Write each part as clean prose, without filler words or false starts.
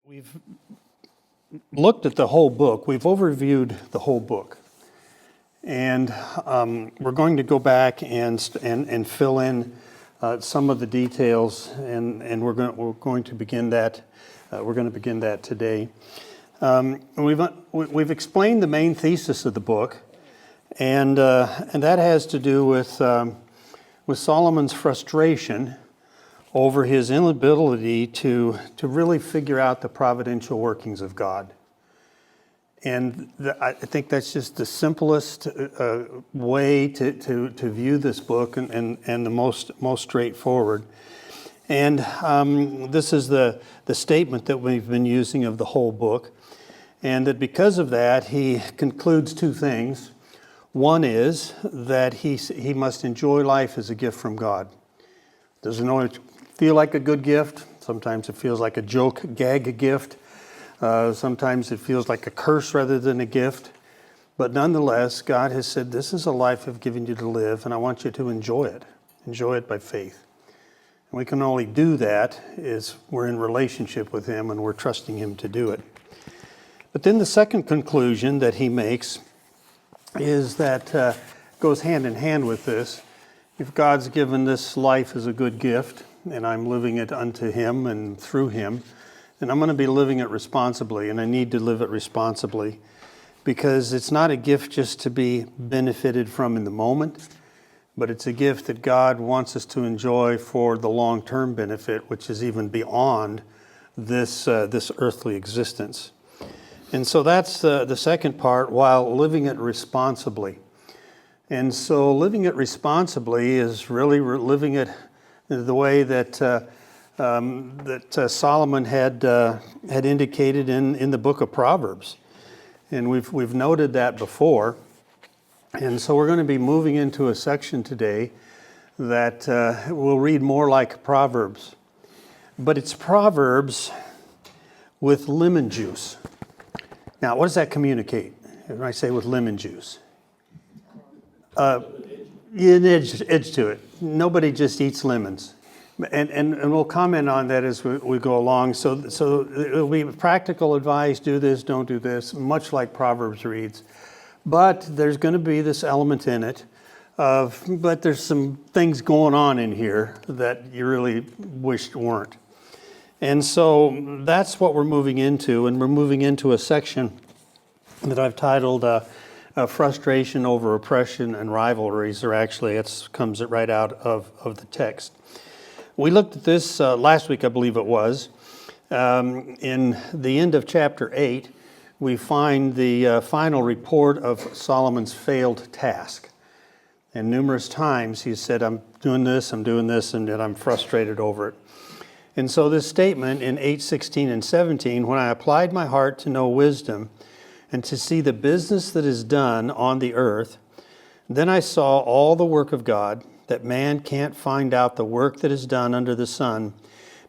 We've looked at the whole book. We've overviewed the whole book. And we're going to go back and fill in some of the details, and we're going to begin that. We're going to begin that today. We've explained the main thesis of the book, and that has to do with Solomon's frustration over his inability to really figure out the providential workings of God. And I think that's just the simplest way to view this book and the most straightforward. And this is the statement that we've been using of the whole book. And that because of that, he concludes two things. One is that he must enjoy life as a gift from God. Doesn't always feel like a good gift. Sometimes it feels like a joke, gag gift. Sometimes it feels like a curse rather than a gift. But nonetheless, God has said, this is a life I've given you to live, and I want you to enjoy it. Enjoy it by faith. And we can only do that as we're in relationship with Him and we're trusting Him to do it. But then the second conclusion that he makes is that goes hand in hand with this. If God's given this life as a good gift, and I'm living it unto Him and through Him, then I'm going to be living it responsibly, and I need to live it responsibly, because it's not a gift just to be benefited from in the moment, but it's a gift that God wants us to enjoy for the long-term benefit, which is even beyond this earthly existence. And so that's the second part, while living it responsibly. And so living it responsibly is really living it the way that Solomon had indicated in the book of Proverbs. And we've noted that before. And so we're going to be moving into a section today that will read more like Proverbs. But it's Proverbs with lemon juice. Now, what does that communicate when I say with lemon juice? An edge to it. Nobody just eats lemons. And we'll comment on that as we go along. So it'll be practical advice, do this, don't do this, much like Proverbs reads. But there's going to be this element in it but there's some things going on in here that you really wished weren't. And so that's what we're moving into, and we're moving into a section that I've titled Frustration Over Oppression and Rivalries, or actually it comes right out of the text. We looked at this last week, I believe it was. In the end of chapter 8, we find the final report of Solomon's failed task. And numerous times he said, I'm doing this, and I'm frustrated over it. And so this statement in 8:16 and 17, when I applied my heart to know wisdom and to see the business that is done on the earth, then I saw all the work of God, that man can't find out the work that is done under the sun,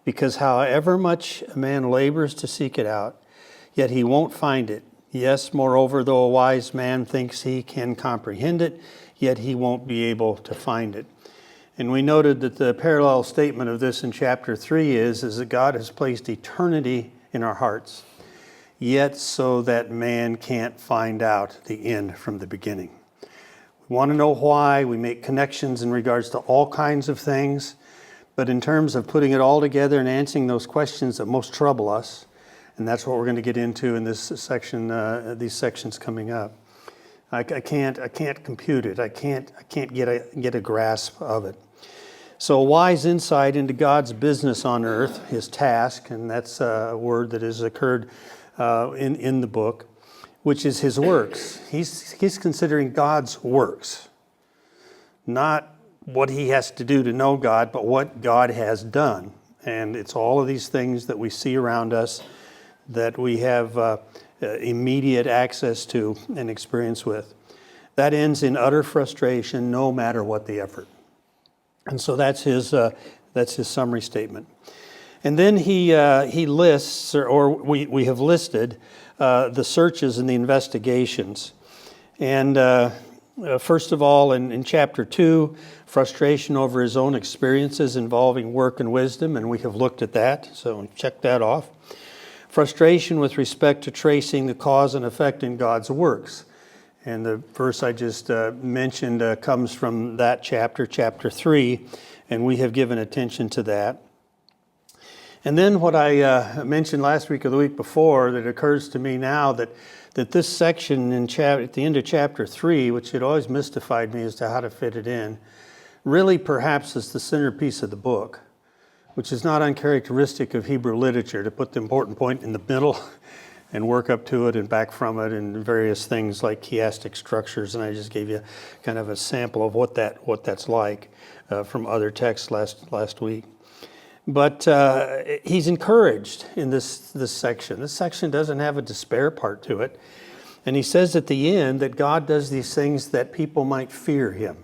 because however much a man labors to seek it out, yet he won't find it. Yes, moreover, though a wise man thinks he can comprehend it, yet he won't be able to find it. And we noted that the parallel statement of this in chapter 3 is that God has placed eternity in our hearts, yet so that man can't find out the end from the beginning. We want to know why. We make connections in regards to all kinds of things, but in terms of putting it all together and answering those questions that most trouble us, and that's what we're going to get into in this section, these sections coming up. I can't compute it. I can't get a grasp of it. So wise insight into God's business on earth, His task, and that's a word that has occurred in the book, which is His works. He's considering God's works, not what He has to do to know God, but what God has done. And it's all of these things that we see around us that we have immediate access to and experience with. That ends in utter frustration, no matter what the effort. And so that's his summary statement. And then he lists, or we have listed the searches and the investigations. And first of all, in chapter 2, frustration over his own experiences involving work and wisdom, and we have looked at that, so check that off. frustration with respect to tracing the cause and effect in God's works. And the verse I just mentioned comes from that chapter, chapter 3, and we have given attention to that. And then what I mentioned last week or the week before, that occurs to me now that this section at the end of chapter 3, which had always mystified me as to how to fit it in, really perhaps is the centerpiece of the book, which is not uncharacteristic of Hebrew literature, to put the important point in the middle and work up to it and back from it, and various things like chiastic structures. And I just gave you kind of a sample of what that's like from other texts last week. But he's encouraged in this section. This section doesn't have a despair part to it. And he says at the end that God does these things that people might fear him.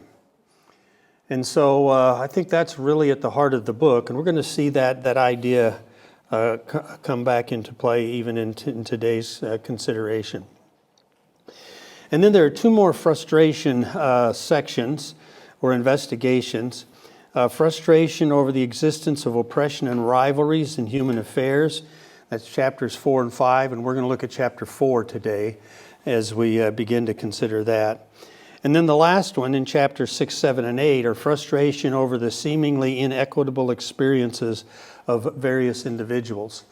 And so I think that's really at the heart of the book. And we're going to see that idea come back into play even in today's consideration. And then there are two more frustration sections or investigations. Frustration over the existence of oppression and rivalries in human affairs. That's chapters 4 and 5, and we're going to look at chapter 4 today as we begin to consider that. And then the last one in chapters 6, 7, and 8 are frustration over the seemingly inequitable experiences of various individuals.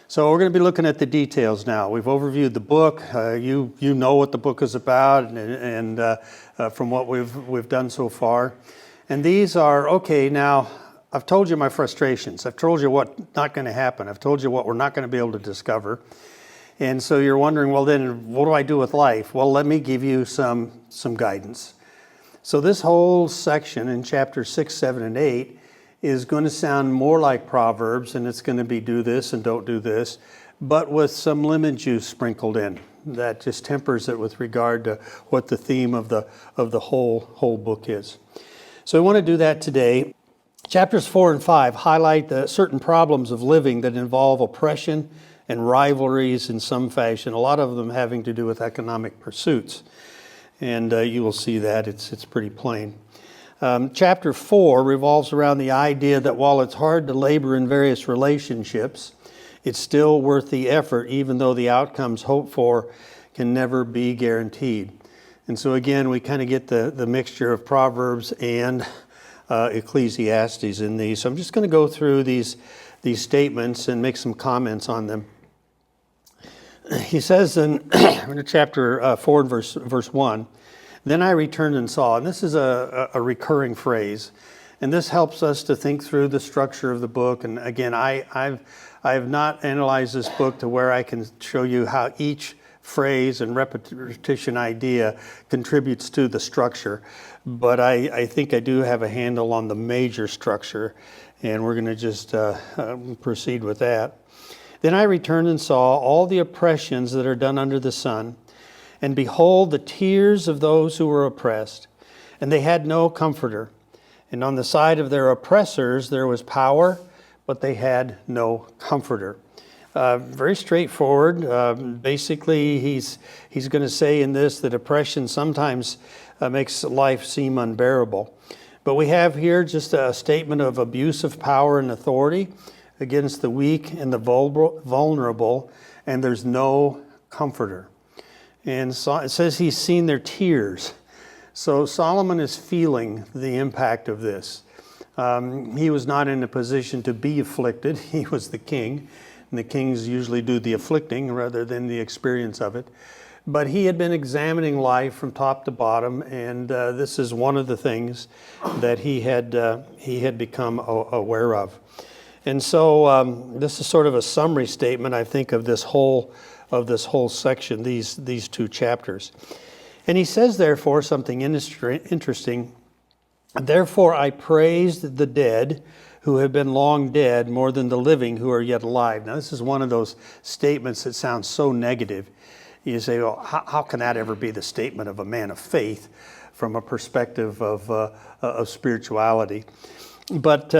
So we're going to be looking at the details now. We've overviewed the book. You know what the book is about, and from what we've done so far. And these are, okay, now I've told you my frustrations. I've told you what's not going to happen. I've told you what we're not going to be able to discover. And so you're wondering, well, then what do I do with life? Well, let me give you some guidance. So this whole section in chapters 6, 7, and 8 is going to sound more like Proverbs, and it's going to be do this and don't do this, but with some lemon juice sprinkled in. That just tempers it with regard to what the theme of the whole book is. So I want to do that today. Chapters 4 and 5 highlight the certain problems of living that involve oppression and rivalries in some fashion, a lot of them having to do with economic pursuits. And you will see that. It's pretty plain. Chapter 4 revolves around the idea that while it's hard to labor in various relationships, it's still worth the effort, even though the outcomes hoped for can never be guaranteed. And so again, we kind of get the mixture of Proverbs and Ecclesiastes in these. So I'm just going to go through these statements and make some comments on them. He says in chapter 4 and verse 1, "Then I returned and saw," and this is a recurring phrase, and this helps us to think through the structure of the book. And again, I have not analyzed this book to where I can show you how each phrase and repetition idea contributes to the structure. But I think I do have a handle on the major structure, and we're going to just proceed with that. "Then I returned and saw all the oppressions that are done under the sun, and behold, the tears of those who were oppressed, and they had no comforter. And on the side of their oppressors there was power, but they had no comforter." Very straightforward. Basically, he's going to say in this that oppression sometimes makes life seem unbearable. But we have here just a statement of abuse of power and authority against the weak and the vulnerable, and there's no comforter. And so it says he's seen their tears. So Solomon is feeling the impact of this. He was not in a position to be afflicted. He was the king. And the kings usually do the afflicting rather than the experience of it. But he had been examining life from top to bottom, and this is one of the things that he had become aware of. And so this is sort of a summary statement, I think, of this whole section, these two chapters. And he says, therefore, something interesting. "Therefore I praised the dead who have been long dead more than the living who are yet alive." Now, this is one of those statements that sounds so negative. You say, well, how can that ever be the statement of a man of faith from a perspective of spirituality? But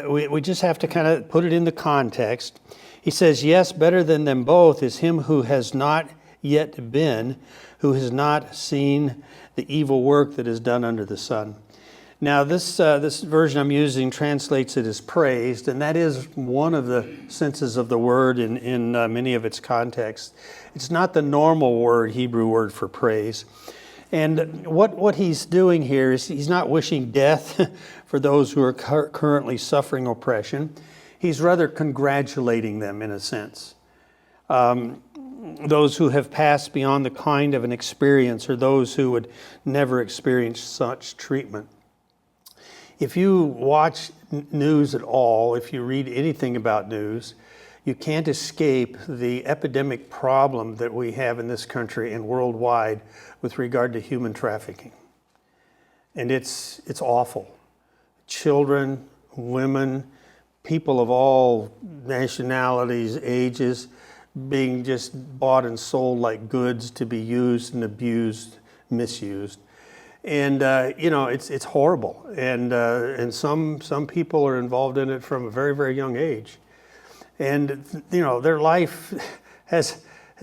we just have to kind of put it in the context. He says, "Yes, better than them both is him who has not yet been, who has not seen the evil work that is done under the sun." Now, this version I'm using translates it as praised, and that is one of the senses of the word in many of its contexts. It's not the normal word, Hebrew word for praise. And what he's doing here is he's not wishing death for those who are currently suffering oppression. He's rather congratulating them in a sense. Those who have passed beyond the kind of an experience, or those who would never experience such treatment. If you watch news at all, if you read anything about news, you can't escape the epidemic problem that we have in this country and worldwide with regard to human trafficking. And it's awful. Children, women, people of all nationalities, ages, being just bought and sold like goods to be used and abused, misused. And it's horrible. And some people are involved in it from a very, very young age. And their life has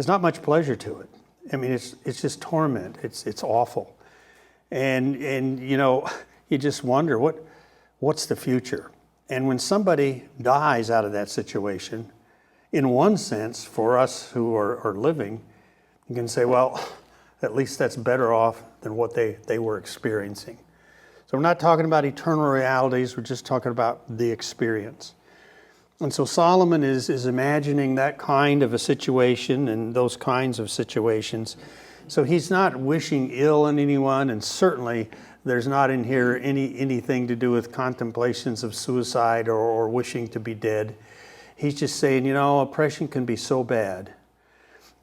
not much pleasure to it. I mean, it's just torment. It's awful. And you just wonder what's the future. And when somebody dies out of that situation, in one sense, for us who are living, you can say, well, at least that's better off than what they were experiencing. So we're not talking about eternal realities, we're just talking about the experience. And so Solomon is imagining that kind of a situation and those kinds of situations. So he's not wishing ill on anyone, and certainly there's not in here anything to do with contemplations of suicide or wishing to be dead. He's just saying, oppression can be so bad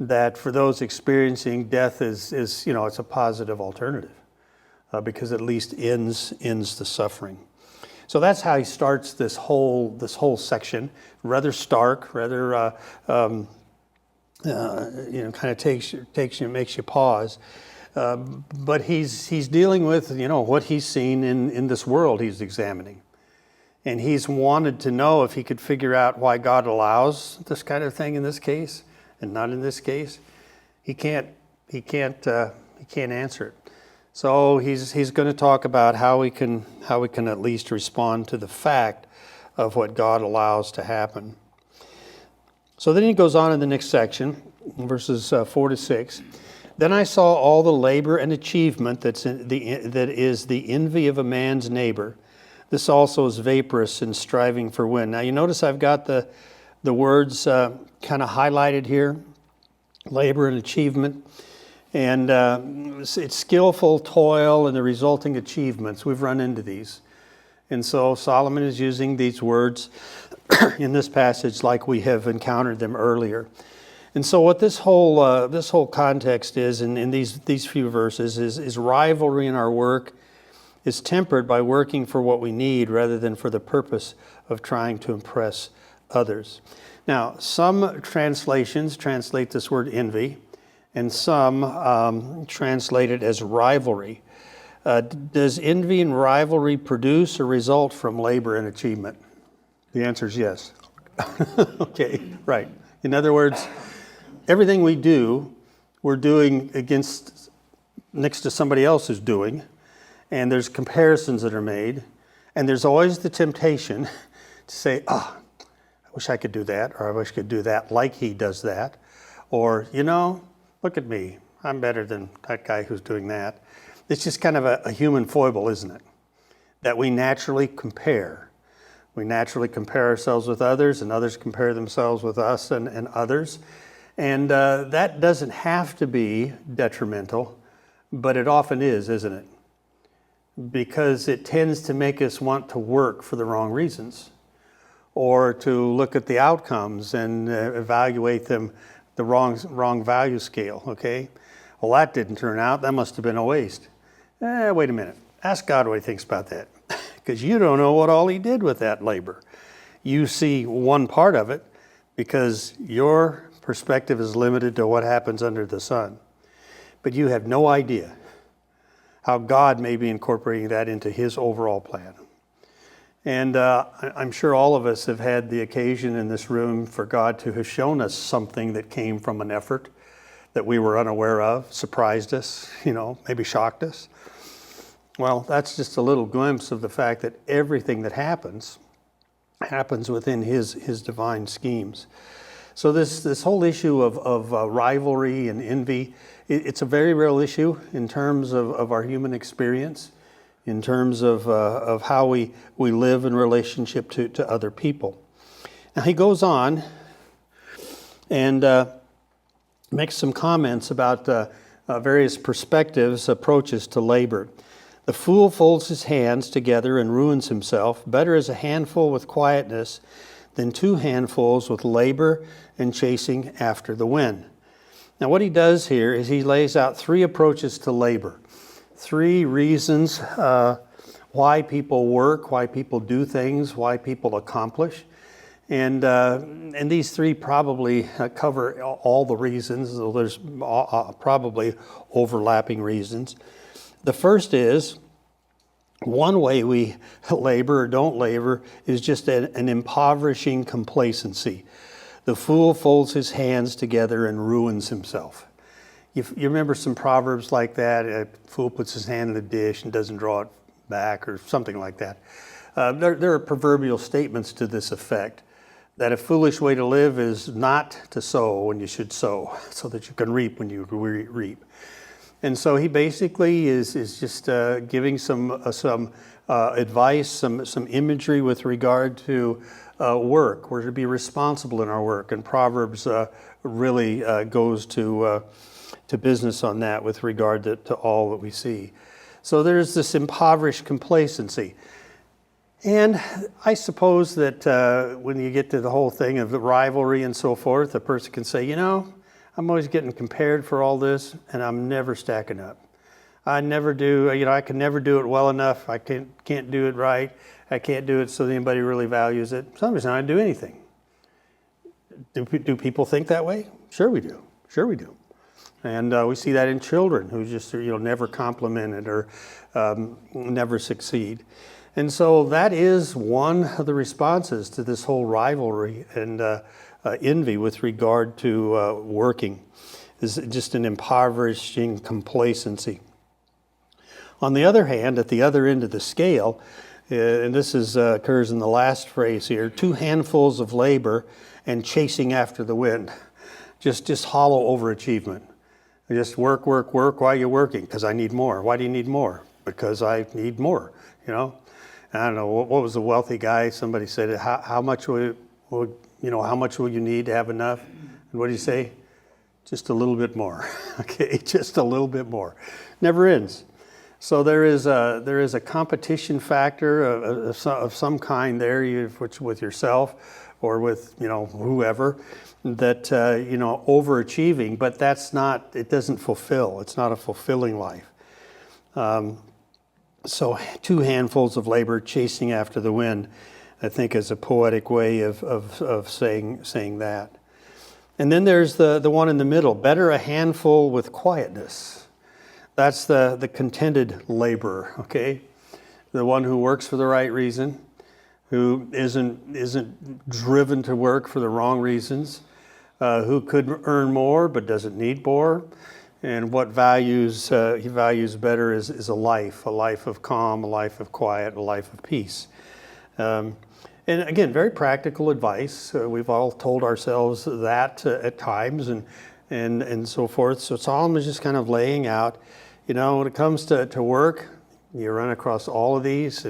that for those experiencing death is it's a positive alternative because it at least ends the suffering. So that's how he starts this whole section. Rather stark, rather kind of takes you, makes you pause. But he's dealing with what he's seen in this world he's examining, and he's wanted to know if he could figure out why God allows this kind of thing in this case and not in this case. He can't answer it. So he's going to talk about how we can at least respond to the fact of what God allows to happen. So then he goes on in the next section, verses 4 to 6. Then I saw all the labor and achievement that is the envy of a man's neighbor. This also is vaporous and striving for wind. Now you notice I've got the words kind of highlighted here, labor and achievement. And it's skillful toil and the resulting achievements. We've run into these. And so Solomon is using these words in this passage like we have encountered them earlier. And so what this whole context is in these few verses is rivalry in our work is tempered by working for what we need rather than for the purpose of trying to impress others. Now, some translations translate this word envy, and some translate it as rivalry. Does envy and rivalry produce or result from labor and achievement? The answer is yes. Okay, right. In other words, everything we do, we're doing next to somebody else is doing, and there's comparisons that are made, and there's always the temptation to say, I wish I could do that, or I wish I could do that like he does that, or, look at me, I'm better than that guy who's doing that. It's just kind of a human foible, isn't it? That we naturally compare. We naturally compare ourselves with others, and others compare themselves with us and others. And that doesn't have to be detrimental, but it often is, isn't it? Because it tends to make us want to work for the wrong reasons, or to look at the outcomes and evaluate them the wrong value scale, okay? Well, that didn't turn out. That must have been a waste. Wait a minute. Ask God what he thinks about that, because you don't know what all he did with that labor. You see one part of it because your perspective is limited to what happens under the sun. But you have no idea how God may be incorporating that into his overall plan. And I'm sure all of us have had the occasion in this room for God to have shown us something that came from an effort that we were unaware of, surprised us, maybe shocked us. Well, that's just a little glimpse of the fact that everything that happens within his divine schemes. So this whole issue of rivalry and envy, it's a very real issue in terms of our human experience, in terms of how we live in relationship to other people. Now he goes on and makes some comments about various perspectives, approaches to labor. The fool folds his hands together and ruins himself. Better is a handful with quietness than 2 handfuls with labor and chasing after the wind. Now what he does here is he lays out 3 approaches to labor. 3 reasons why people work, why people do things, why people accomplish. And these 3 probably cover all the reasons, though there's probably overlapping reasons. The first is, one way we labor or don't labor is just an impoverishing complacency. The fool folds his hands together and ruins himself. You remember some proverbs like that? A fool puts his hand in the dish and doesn't draw it back, or something like that. There are proverbial statements to this effect, that a foolish way to live is not to sow when you should sow, so that you can reap when you reap. And so he basically is just giving some advice, some imagery with regard to work. We're to be responsible in our work, and Proverbs really goes to business on that with regard to all that we see. So there's this impoverished complacency. And I suppose that when you get to the whole thing of the rivalry and so forth, a person can say, I'm always getting compared for all this, and I'm never stacking up. I never do, I can never do it well enough. I can't do it right. I can't do it so that anybody really values it. Some reason I don't do anything. Do people think that way? Sure we do. Sure we do. And we see that in children who just never complimented or never succeed. And so that is one of the responses to this whole rivalry and envy with regard to working, is just an impoverishing complacency. On the other hand, at the other end of the scale, and this occurs in the last phrase here, 2 handfuls of labor and chasing after the wind. Just hollow overachievement. Just work while you're working, because I need more. Why do you need more? Because I need more, I don't know, what was the wealthy guy? Somebody said, how much will you need to have enough? And what do you say? Just a little bit more. Okay, just a little bit more. Never ends. So there is a competition factor of some kind there, which with yourself or with whoever, that overachieving, but it doesn't fulfill. It's not a fulfilling life. So 2 handfuls of labor chasing after the wind, I think, is a poetic way of saying that. And then there's the one in the middle, better a handful with quietness. That's the contented laborer, okay? The one who works for the right reason, who isn't driven to work for the wrong reasons, who could earn more but doesn't need more. And what he values better is a life of calm, a life of quiet, a life of peace. And again, very practical advice. We've all told ourselves that at times and so forth. So Solomon is just kind of laying out, when it comes to work, you run across all of these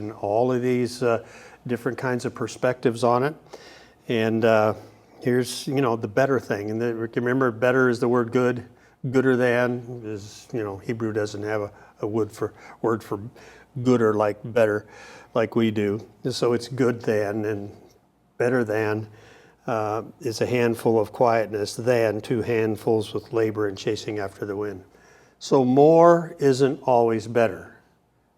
different kinds of perspectives on it. And here's, the better thing. And remember, better is the word good. Gooder than is, Hebrew doesn't have a word for gooder like better, like we do. So it's good than, and better than is a handful of quietness than 2 handfuls with labor and chasing after the wind. So more isn't always better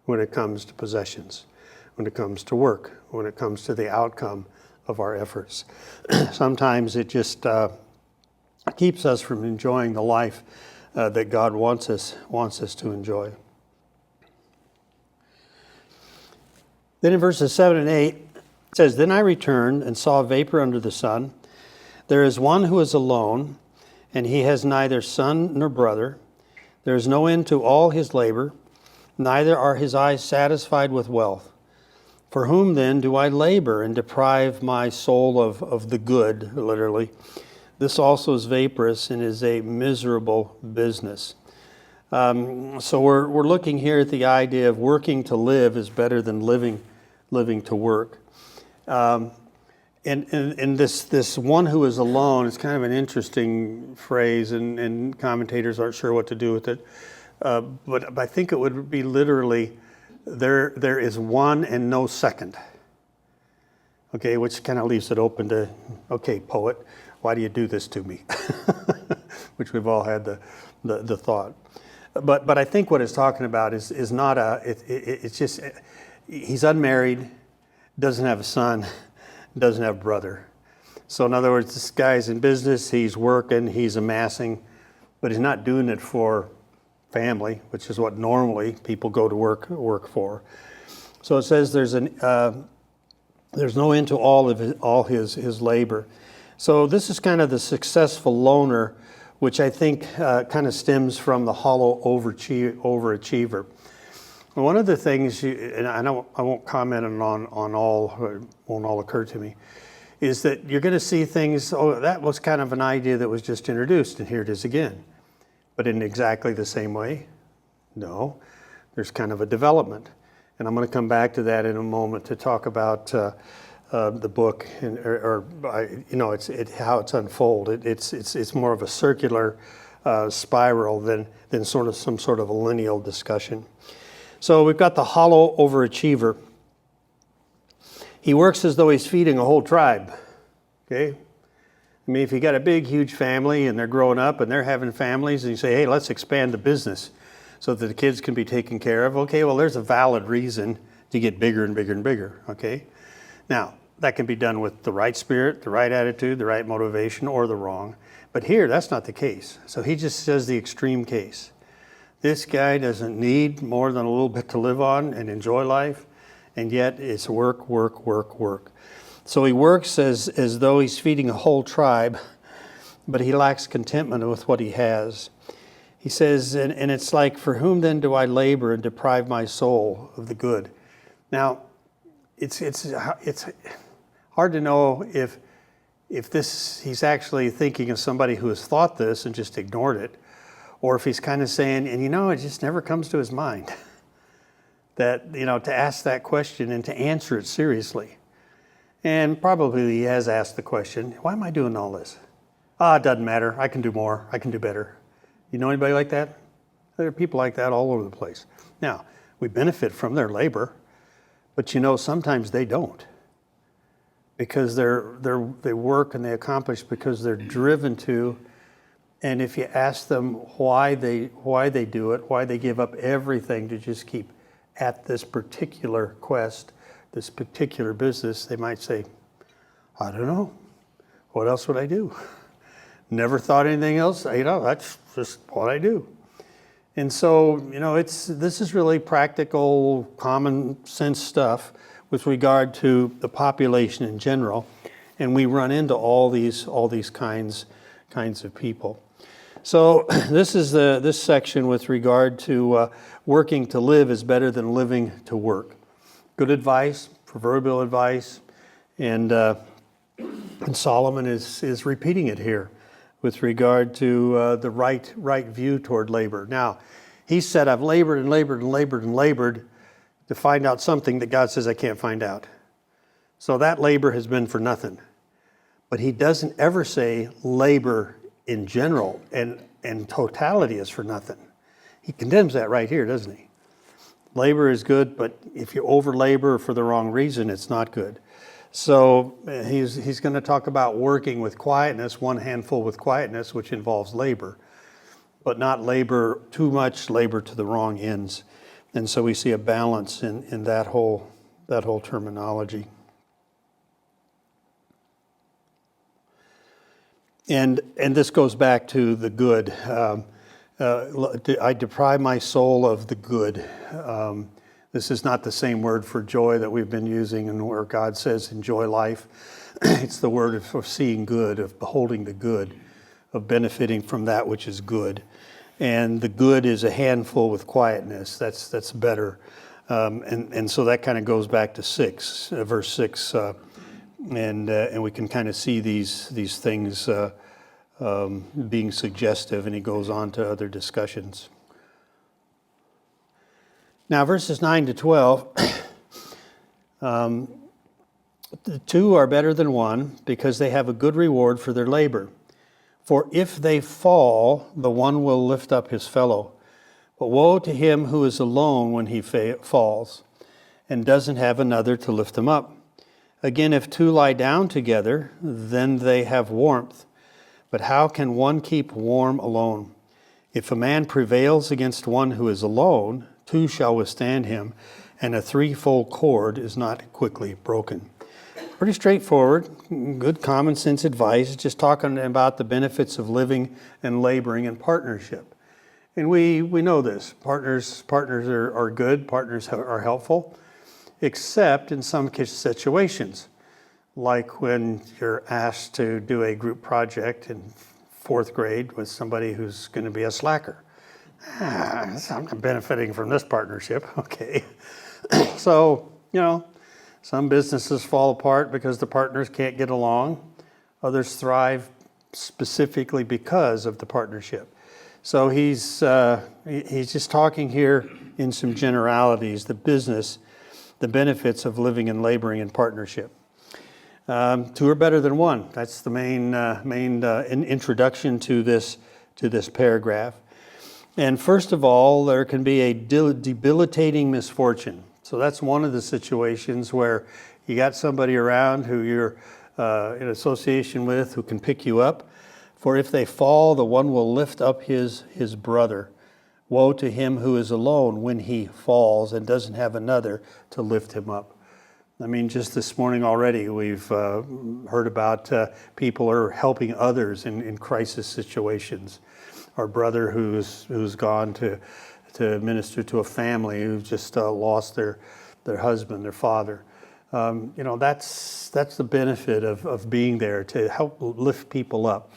when it comes to possessions, when it comes to work, when it comes to the outcome of our efforts. Sometimes it just keeps us from enjoying the life that God wants us to enjoy. Then in verses 7 and 8, it says, Then I returned and saw vapor under the sun. There is one who is alone, and he has neither son nor brother. There is no end to all his labor, neither are his eyes satisfied with wealth. For whom then do I labor and deprive my soul of the good, literally? This also is vaporous and is a miserable business. So we're looking here at the idea of working to live is better than living to work. And this one who is alone is kind of an interesting phrase, and commentators aren't sure what to do with it. But I think it would be literally, there is one and no second. Okay, which kind of leaves it open to, okay, poet, why do you do this to me? Which we've all had the thought. But I think what it's talking about is not it's just, he's unmarried, doesn't have a son, doesn't have a brother. So in other words, this guy's in business, he's working, he's amassing, but he's not doing it for family, which is what normally people go to work for. So it says there's no end to all his labor. So this is kind of the successful loner, which I think kind of stems from the hollow overachiever. One of the things, and I won't comment on all, it won't all occur to me, is that you're going to see things, oh, that was kind of an idea that was just introduced, and here it is again. But in exactly the same way? No. There's kind of a development. And I'm going to come back to that in a moment to talk about the book, how it's unfolded. It's more of a circular spiral than sort of some sort of a lineal discussion. So we've got the hollow overachiever. He works as though he's feeding a whole tribe. Okay? I mean, if you got a big, huge family and they're growing up and they're having families, and you say, hey, let's expand the business so that the kids can be taken care of. Okay, well, there's a valid reason to get bigger and bigger and bigger. Okay? Now, that can be done with the right spirit, the right attitude, the right motivation, or the wrong. But here, that's not the case. So he just says the extreme case. This guy doesn't need more than a little bit to live on and enjoy life, and yet it's work, work, work, work. So he works as though he's feeding a whole tribe, but he lacks contentment with what he has. He says, and it's like, for whom then do I labor and deprive my soul of the good? Now, it's hard to know if he's actually thinking of somebody who has thought this and just ignored it, or if he's kind of saying, and it just never comes to his mind that, to ask that question and to answer it seriously. And probably he has asked the question, why am I doing all this? It doesn't matter. I can do more. I can do better. You know anybody like that? There are people like that all over the place. Now, we benefit from their labor, but sometimes they don't. Because they work and they accomplish because they're driven to. And if you ask them why they do it, why they give up everything to just keep at this particular quest, this particular business, they might say, I don't know. What else would I do? Never thought anything else. That's just what I do. And so, this is really practical, common sense stuff with regard to the population in general. And we run into all these kinds of people. So this is this section with regard to working to live is better than living to work. Good advice, proverbial advice, and Solomon is repeating it here with regard to the right view toward labor. Now, he said, I've labored and labored and labored and labored to find out something that God says I can't find out. So that labor has been for nothing. But he doesn't ever say labor in general and totality is for nothing. He condemns that right here, doesn't he? Labor is good, but if you over labor for the wrong reason, it's not good. So he's going to talk about working with quietness, one handful with quietness, which involves labor, but not labor too much, labor to the wrong ends. And so we see a balance in that whole terminology. And this goes back to the good. I deprive my soul of the good. This is not the same word for joy that we've been using and where God says enjoy life. It's the word of seeing good, of beholding the good, of benefiting from that which is good. and the good is a handful with quietness. That's better. And so that kind of goes back to verse 6, and we can kind of see these things being suggestive, and he goes on to other discussions. Now, verses 9 to 12, the two are better than one because they have a good reward for their labor. For if they fall, the one will lift up his fellow. But woe to him who is alone when he falls and doesn't have another to lift him up. Again, if two lie down together, then they have warmth. But how can one keep warm alone? If a man prevails against one who is alone, two shall withstand him, and a threefold cord is not quickly broken. Pretty straightforward, good common sense advice, just talking about the benefits of living and laboring in partnership. And we know this. Partners are good, partners are helpful, except in some situations, like when you're asked to do a group project in 4th grade with somebody who's going to be a slacker. I'm not benefiting from this partnership, okay. So, some businesses fall apart because the partners can't get along. Others thrive specifically because of the partnership. So he's just talking here in some generalities, the benefits of living and laboring in partnership. Two are better than one. That's the main introduction to this paragraph. And first of all, there can be a debilitating misfortune. So that's one of the situations where you got somebody around who you're in association with who can pick you up. For if they fall, the one will lift up his brother. Woe to him who is alone when he falls and doesn't have another to lift him up. I mean, just this morning already, we've heard about people who are helping others in crisis situations. Our brother who's gone to minister to a family who just lost their husband, their father. That's the benefit of being there, to help lift people up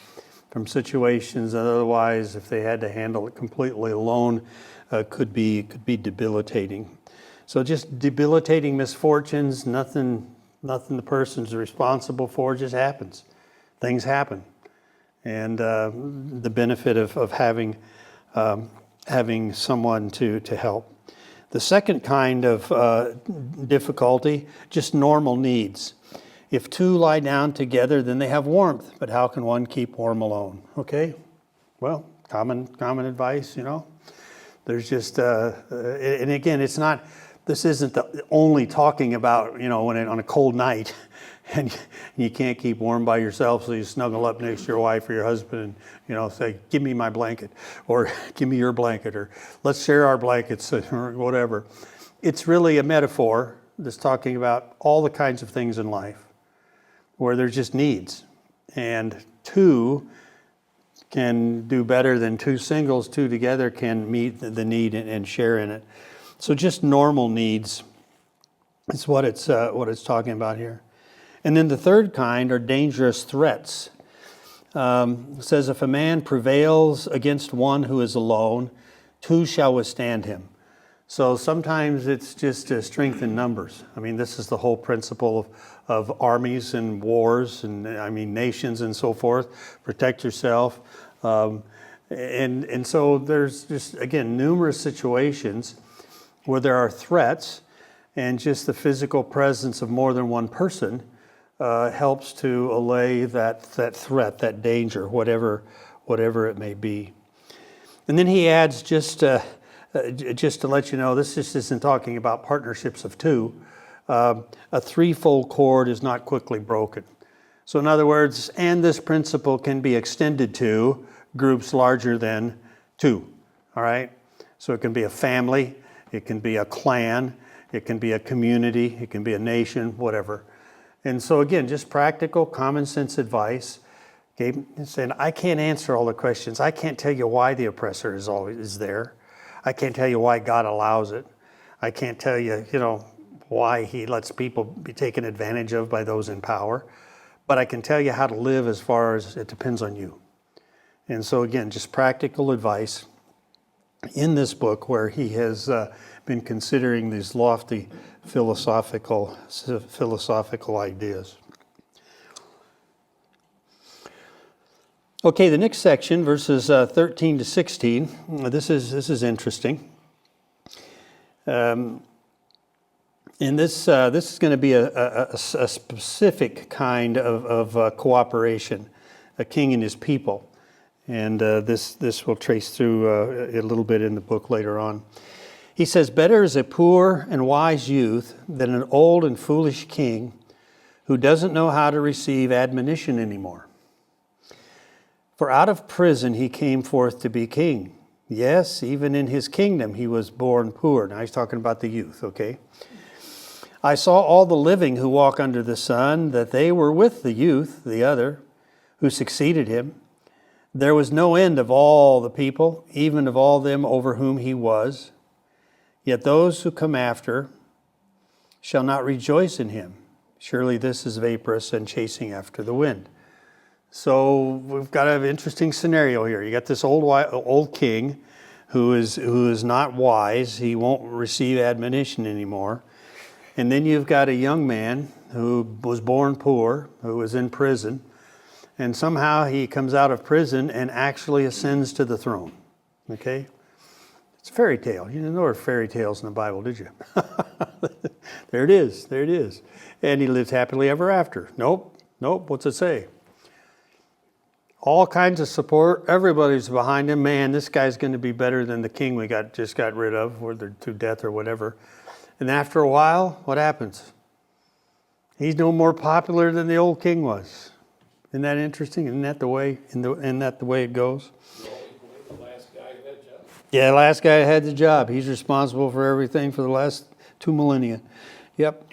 from situations that otherwise, if they had to handle it completely alone, could be debilitating. So just debilitating misfortunes, nothing the person's responsible for, just happens. Things happen. And the benefit of having someone to help. The second kind of difficulty, just normal needs. If two lie down together, then they have warmth. But how can one keep warm alone? Okay, well, common advice, There's just, and again, this isn't only talking about, when on a cold night and you can't keep warm by yourself, so you snuggle up next to your wife or your husband and, say, give me my blanket, or give me your blanket, or let's share our blankets, or whatever. It's really a metaphor that's talking about all the kinds of things in life where there's just needs. And two can do better than two singles. Two together can meet the need and share in it. So just normal needs is what it's talking about here. And then the third kind are dangerous threats. It says, if a man prevails against one who is alone, two shall withstand him. So sometimes it's just strength in numbers. I mean, this is the whole principle of armies and wars and, nations and so forth. Protect yourself. And so there's just, again, numerous situations where there are threats, and just the physical presence of more than one person helps to allay that threat, that danger, whatever it may be. And then he adds, just to let you know, this just isn't talking about partnerships of two. A threefold cord is not quickly broken. So in other words, and this principle can be extended to groups larger than two, all right? So it can be a family, it can be a clan, it can be a community, it can be a nation, whatever. And so again, just practical, common sense advice. Okay, saying, I can't answer all the questions. I can't tell you why the oppressor is there. I can't tell you why God allows it. I can't tell you, why he lets people be taken advantage of by those in power. But I can tell you how to live as far as it depends on you. And so again, just practical advice. in this book where he has been considering these lofty philosophical ideas. Okay, the next section, verses 13 to 16. This is interesting. And this is going to be a specific kind of cooperation, a king and his people. And this will trace through a little bit in the book later on. He says, "Better is a poor and wise youth than an old and foolish king who doesn't know how to receive admonition anymore. For out of prison he came forth to be king. Yes, even in his kingdom he was born poor." Now he's talking about the youth, okay? "I saw all the living who walk under the sun, that they were with the youth, the other, who succeeded him. There was no end of all the people, even of all them over whom he was. Yet those who come after shall not rejoice in him. Surely this is vaporous and chasing after the wind." So we've got an interesting scenario here. You got this old king who is not wise. He won't receive admonition anymore. And then you've got a young man who was born poor, who was in prison. And somehow he comes out of prison and actually ascends to the throne. Okay? It's a fairy tale. You didn't know there were fairy tales in the Bible, did you? There it is. There it is. And he lived happily ever after. Nope. What's it say? All kinds of support. Everybody's behind him. Man, this guy's going to be better than the king we just got rid of, whether to death or whatever. And after a while, what happens? He's no more popular than the old king was. Isn't that interesting? Isn't that the way it goes? The last guy who had the job. Yeah, the last guy who had the job. He's responsible for everything for the last 2 millennia. Yep.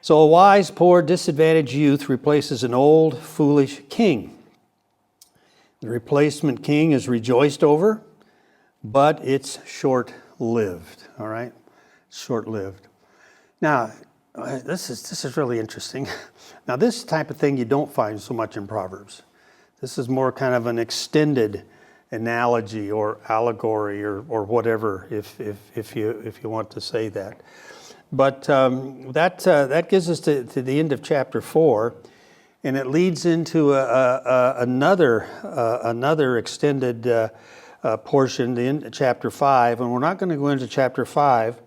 So a wise, poor, disadvantaged youth replaces an old, foolish king. The replacement king is rejoiced over, but it's short-lived. All right? Short-lived. Now, this is really interesting. Now, this type of thing you don't find so much in Proverbs. This is more kind of an extended analogy or allegory or whatever, if you want to say that. But that gives us to the end of chapter 4, and it leads into another extended portion, the end of chapter 5. And we're not going to go into chapter 5,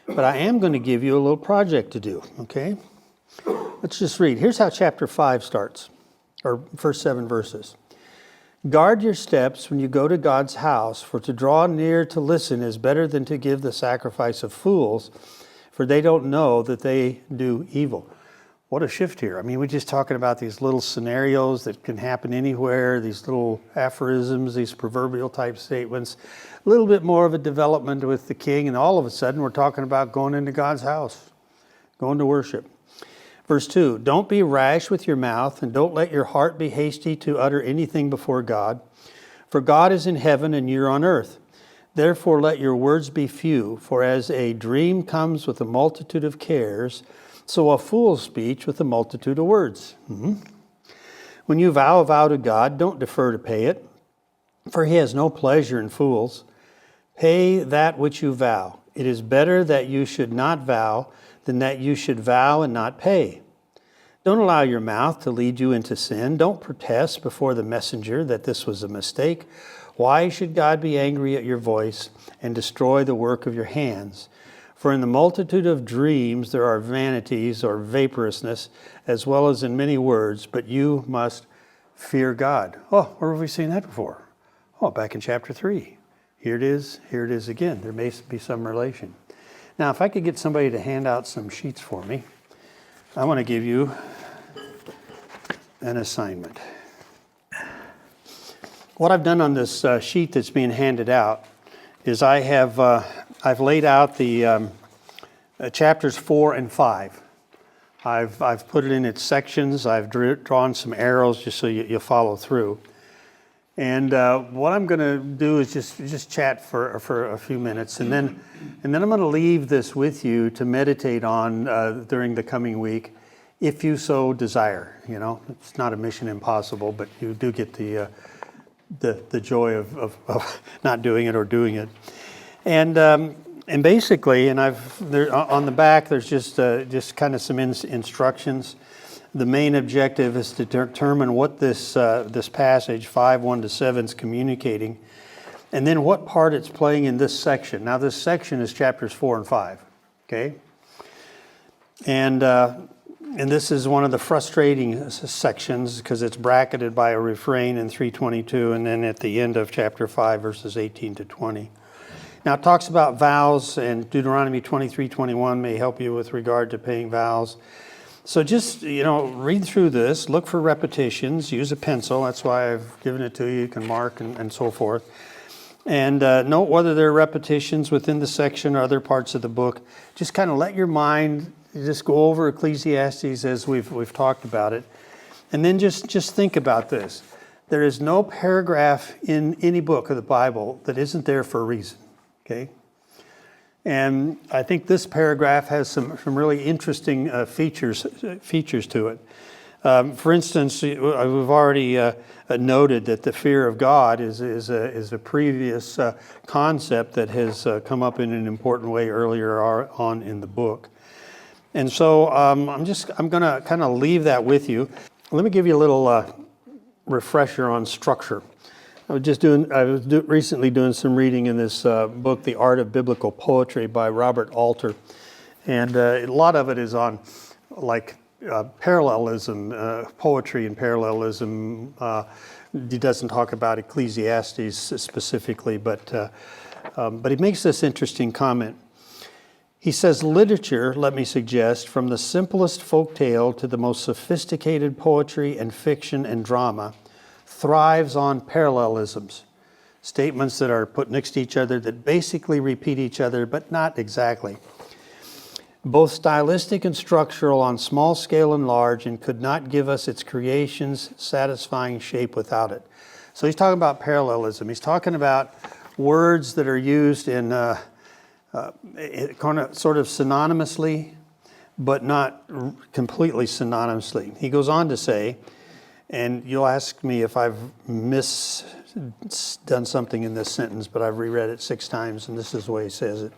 but I am going to give you a little project to do, okay? Let's just read. Here's how chapter 5 starts, or first 7 verses. "Guard your steps when you go to God's house, for to draw near to listen is better than to give the sacrifice of fools, for they don't know that they do evil." What a shift here. I mean, we're just talking about these little scenarios that can happen anywhere, these little aphorisms, these proverbial type statements, a little bit more of a development with the king, and all of a sudden we're talking about going into God's house, going to worship. Verse 2, "Don't be rash with your mouth, and don't let your heart be hasty to utter anything before God. For God is in heaven and you're on earth. Therefore let your words be few, for as a dream comes with a multitude of cares, so a fool's speech with a multitude of words." When you vow a vow to God, don't defer to pay it, for he has no pleasure in fools. Pay that which you vow. It is better that you should not vow than that you should vow and not pay. Don't allow your mouth to lead you into sin. Don't protest before the messenger that this was a mistake. Why should God be angry at your voice and destroy the work of your hands? For in the multitude of dreams there are vanities or vaporousness, as well as in many words, but you must fear God. Oh, where have we seen that before? Oh, back in chapter 3. Here it is again. There may be some relation. Now, if I could get somebody to hand out some sheets for me, I want to give you an assignment. What I've done on this sheet that's being handed out is I've laid out the chapters 4 and 5. I've put it in its sections. I've drawn some arrows just so you follow through. And what I'm going to do is just chat for a few minutes, and then I'm going to leave this with you to meditate on during the coming week, if you so desire. You know, it's not a mission impossible, but you do get the the joy of not doing it or doing it. And basically, and on the back, there's just kind of some instructions. The main objective is to determine what this passage 5:1-7 is communicating, and then what part it's playing in this section. Now, this section is chapters 4 and 5. Okay, and this is one of the frustrating sections because it's bracketed by a refrain in 3:22, and then at the end of chapter 5, verses 18-20. Now, it talks about vows, and Deuteronomy 23:21 may help you with regard to paying vows. So just, read through this, look for repetitions, use a pencil. That's why I've given it to you. You can mark and so forth. And note whether there are repetitions within the section or other parts of the book. Just kind of let your mind just go over Ecclesiastes as we've talked about it. And then just think about this. There is no paragraph in any book of the Bible that isn't there for a reason. Okay? And I think this paragraph has some really interesting features to it. For instance, we've already noted that the fear of God is a previous concept that has come up in an important way earlier on in the book. And so I'm going to kind of leave that with you. Let me give you a little refresher on structure. I was recently doing some reading in this book, The Art of Biblical Poetry by Robert Alter. And a lot of it is on parallelism, poetry and parallelism. He doesn't talk about Ecclesiastes specifically, but he makes this interesting comment. He says, literature, let me suggest, from the simplest folk tale to the most sophisticated poetry and fiction and drama, thrives on parallelisms, statements that are put next to each other that basically repeat each other, but not exactly. Both stylistic and structural on small scale and large, and could not give us its creation's satisfying shape without it. So he's talking about parallelism. He's talking about words that are used in sort of synonymously, but not completely synonymously. He goes on to say, and you'll ask me if I've done something in this sentence, but I've reread it 6 times, and this is the way he says it.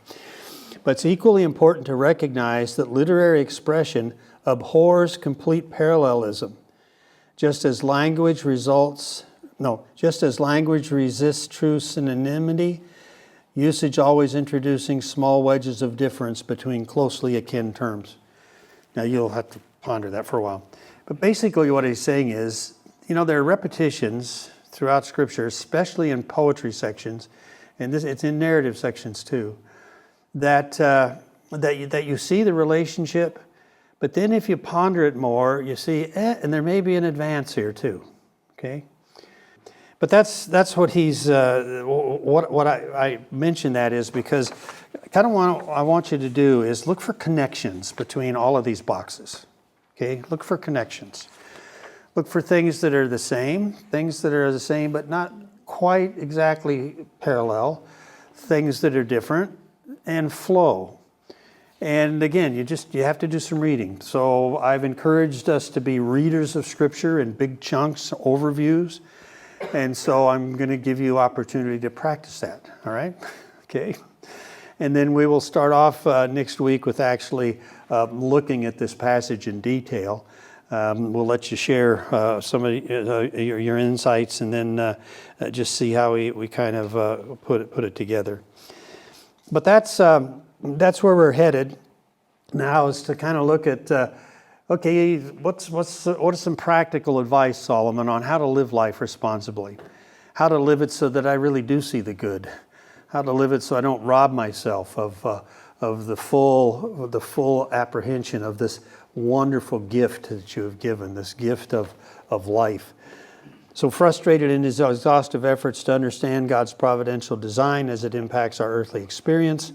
But it's equally important to recognize that literary expression abhors complete parallelism, just as language resists true synonymity, usage always introducing small wedges of difference between closely akin terms. Now, you'll have to ponder that for a while. But basically what he's saying is, there are repetitions throughout Scripture, especially in poetry sections, and it's in narrative sections too, that you see the relationship, but then if you ponder it more, you see, and there may be an advance here too, okay? But that's what he's, what I mention that is because kind of what I want you to do is look for connections between all of these boxes. Okay, look for connections. Look for things that are the same but not quite exactly parallel, things that are different, and flow. And again, you have to do some reading. So I've encouraged us to be readers of Scripture in big chunks, overviews. And so I'm going to give you opportunity to practice that, all right? Okay. And then we will start off next week with actually looking at this passage in detail. We'll let you share some of your insights, and then just see how we kind of put it together. But that's where we're headed now, is to kind of look at okay, what is some practical advice, Solomon, on how to live life responsibly, how to live it so that I really do see the good, how to live it so I don't rob myself of the full apprehension of this wonderful gift that you have given, this gift of life. So frustrated in his exhaustive efforts to understand God's providential design as it impacts our earthly experience,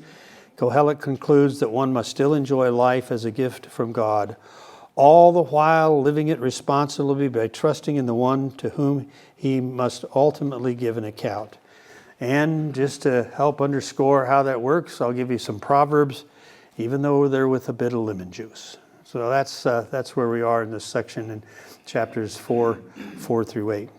Kohelet concludes that one must still enjoy life as a gift from God, all the while living it responsibly by trusting in the one to whom he must ultimately give an account. And just to help underscore how that works, I'll give you some Proverbs, even though they're with a bit of lemon juice. So that's where we are in this section in chapters 4 through 8.